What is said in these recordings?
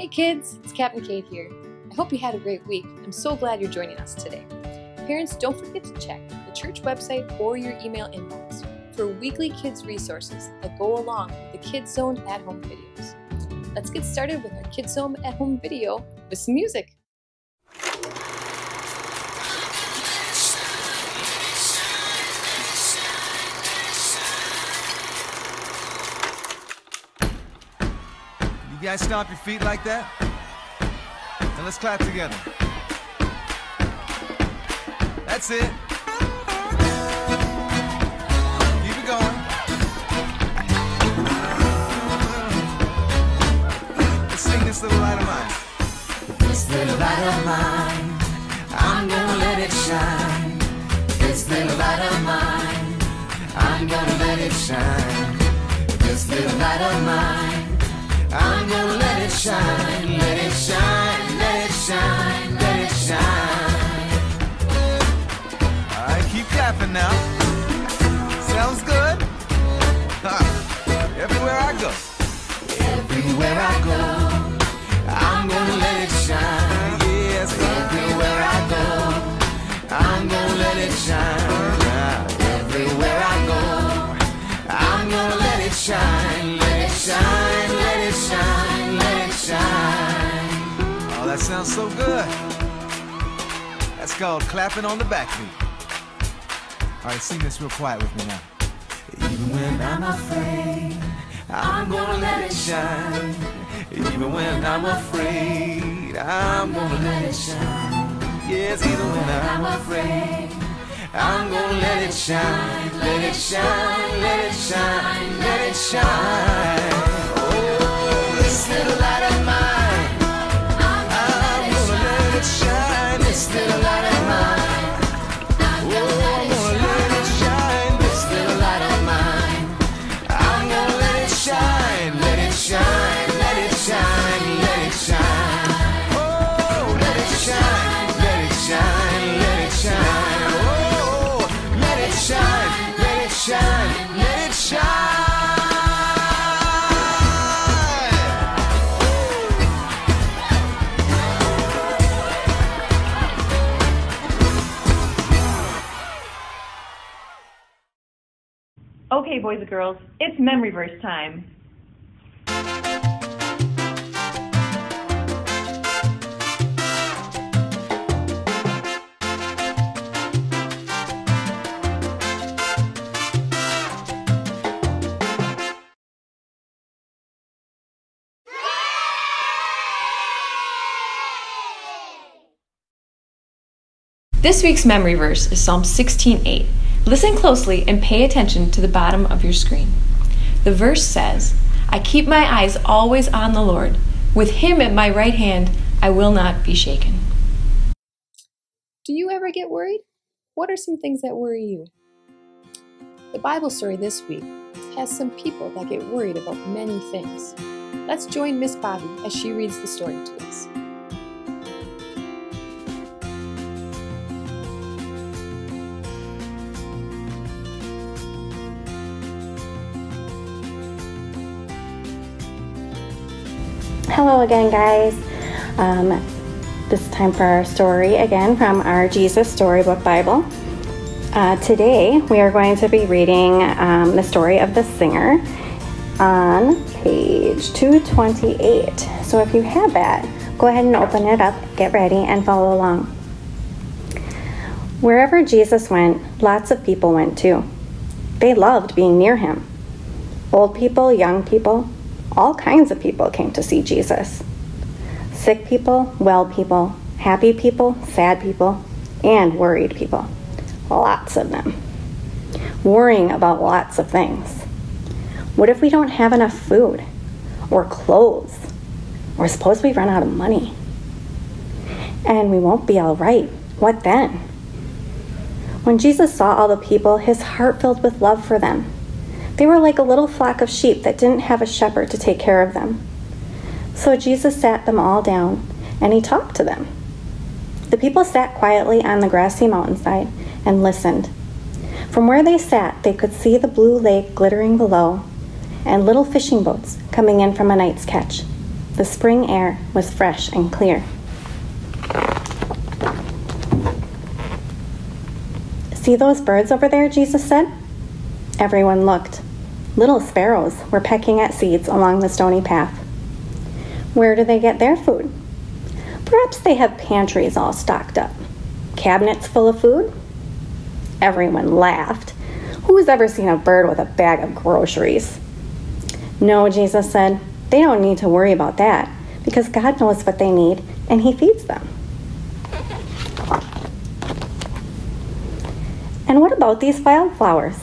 kids, it's Captain Kate here. I hope you had a great week. I'm so glad you're joining us today. Parents, don't forget to check the church website or your email inbox for weekly kids resources that go along with the KidZone at-home videos. Let's get started with our KidZone at-home video with some music. You guys stomp your feet like that? Then let's clap together. That's it. Keep it going. Let's sing this little light of mine. This little light of mine, I'm gonna let it shine. This little light of mine, I'm gonna let it shine. This little light of mine, I'm gonna let it shine, let it shine, let it shine, let it shine. Alright, keep clapping now. Sounds good? Everywhere I go. Everywhere I go, I'm gonna let it shine. Yes, Everywhere I go, I'm gonna let it shine. Everywhere I go, I'm gonna let it shine, let it shine, let it shine, let it shine. Oh, that sounds so good. That's called clapping on the backbeat. Alright, sing this real quiet with me now. Even when I'm afraid, I'm gonna let it shine. Even when I'm afraid, I'm gonna let it shine. Yes, even when I'm I'm afraid, I'm gonna let it shine, let it shine, let it shine, let it shine. Oh, this little light of mine, I'm gonna let it shine. This little light of mine, I'm gonna let it shine. This little light of mine, I'm gonna let it shine, let it shine, let it shine, let it shine. Oh, let it shine, let it shine, let it shine. Oh, let it shine, let it shine, let it shine. Okay, boys and girls, it's memory verse time. This week's memory verse is Psalm 16:8. Listen closely and pay attention to the bottom of your screen. The verse says, I keep my eyes always on the Lord. With him at my right hand, I will not be shaken. Do you ever get worried? What are some things that worry you? The Bible story this week has some people that get worried about many things. Let's join Miss Bobby as she reads the story to us. Hello again, guys. This is time for our story again from our Jesus Storybook Bible. Today we are going to be reading the story of the singer on page 228. So if you have that, go ahead and open it up, get ready, and follow along. Wherever Jesus went, lots of people went too. They loved being near him. Old people, young people, all kinds of people came to see Jesus. Sick people, well people, happy people, sad people, and worried people. Lots of them. Worrying about lots of things. What if we don't have enough food? Or clothes? Or suppose we run out of money? And we won't be all right. What then? When Jesus saw all the people, his heart filled with love for them. They were like a little flock of sheep that didn't have a shepherd to take care of them. So Jesus sat them all down, and he talked to them. The people sat quietly on the grassy mountainside and listened. From where they sat, they could see the blue lake glittering below, and little fishing boats coming in from a night's catch. The spring air was fresh and clear. "See those birds over there?" Jesus said. Everyone looked. Little sparrows were pecking at seeds along the stony path. Where do they get their food? Perhaps they have pantries all stocked up. Cabinets full of food? Everyone laughed. Who's ever seen a bird with a bag of groceries? No, Jesus said, they don't need to worry about that because God knows what they need and He feeds them. And what about these wildflowers?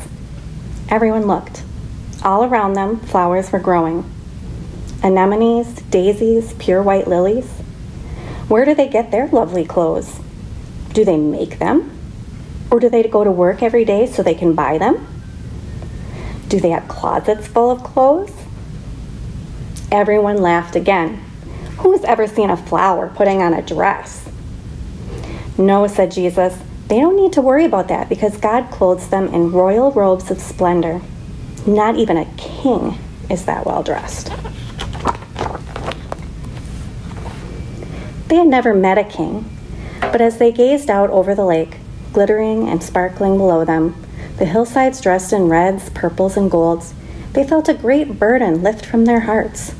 Everyone looked. All around them, flowers were growing. Anemones, daisies, pure white lilies. Where do they get their lovely clothes? Do they make them? Or do they go to work every day so they can buy them? Do they have closets full of clothes? Everyone laughed again. Who's ever seen a flower putting on a dress? No, said Jesus, they don't need to worry about that because God clothes them in royal robes of splendor. Not even a king is that well dressed. They had never met a king, but as they gazed out over the lake, glittering and sparkling below them, the hillsides dressed in reds, purples, and golds, they felt a great burden lift from their hearts.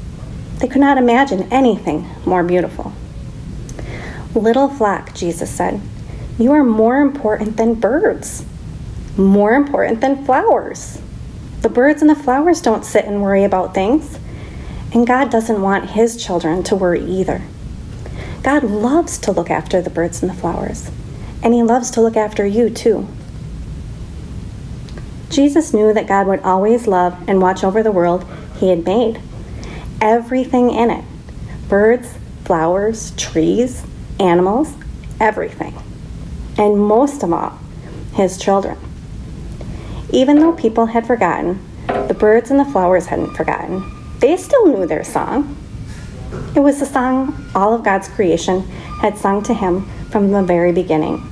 They could not imagine anything more beautiful. Little flock, Jesus said, you are more important than birds, more important than flowers. The birds and the flowers don't sit and worry about things, and God doesn't want His children to worry either. God loves to look after the birds and the flowers, and He loves to look after you too. Jesus knew that God would always love and watch over the world He had made. Everything in it. Birds, flowers, trees, animals, everything. And most of all, His children. Even though people had forgotten, the birds and the flowers hadn't forgotten. They still knew their song. It was the song all of God's creation had sung to Him from the very beginning.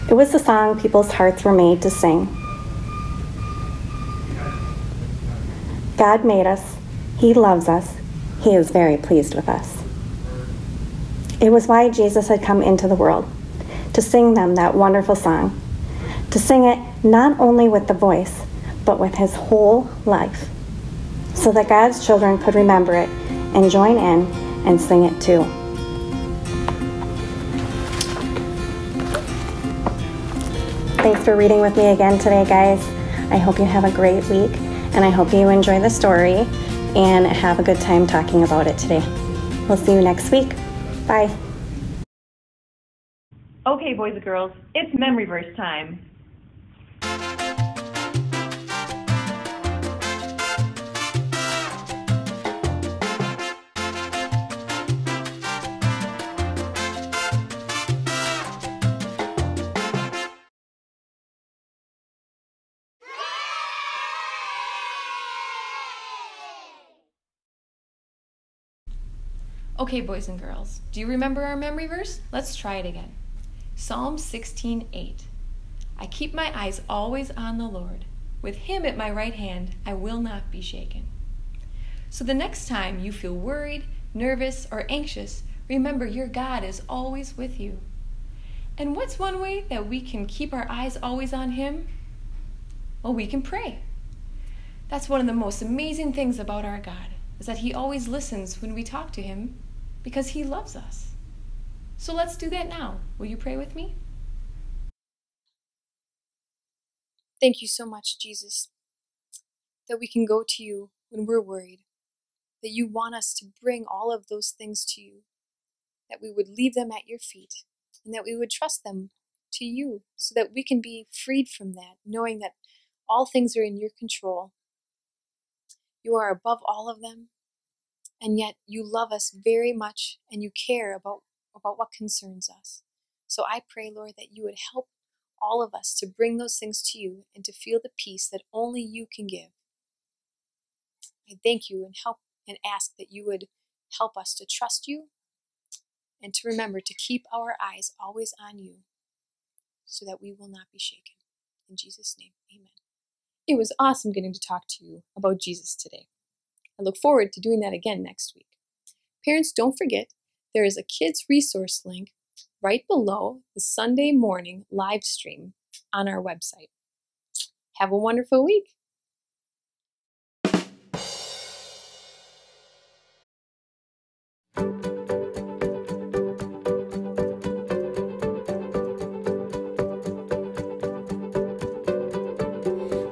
It was the song people's hearts were made to sing. God made us. He loves us. He is very pleased with us. It was why Jesus had come into the world, to sing them that wonderful song, to sing it not only with the voice, but with His whole life, so that God's children could remember it and join in and sing it too. Thanks for reading with me again today, guys. I hope you have a great week, and I hope you enjoy the story and have a good time talking about it today. We'll see you next week. Bye. Okay, boys and girls, it's memory verse time. Okay, boys and girls, do you remember our memory verse? Let's try it again. Psalm 16:8. I keep my eyes always on the Lord. With Him at my right hand, I will not be shaken. So the next time you feel worried, nervous, or anxious, remember your God is always with you. And what's one way that we can keep our eyes always on Him? Well, we can pray. That's one of the most amazing things about our God, is that He always listens when we talk to Him because He loves us. So let's do that now. Will you pray with me? Thank you so much, Jesus, that we can go to you when we're worried, that you want us to bring all of those things to you, that we would leave them at your feet, and that we would trust them to you so that we can be freed from that, knowing that all things are in your control. You are above all of them, and yet you love us very much and you care about what concerns us. So I pray, Lord, that you would help all of us to bring those things to you and to feel the peace that only you can give. I thank you and ask that you would help us to trust you and to remember to keep our eyes always on you so that we will not be shaken. In Jesus' name, amen. It was awesome getting to talk to you about Jesus today. I look forward to doing that again next week. Parents, don't forget, there is a kids resource link right below the Sunday morning live stream on our website. Have a wonderful week.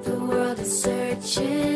The world is searching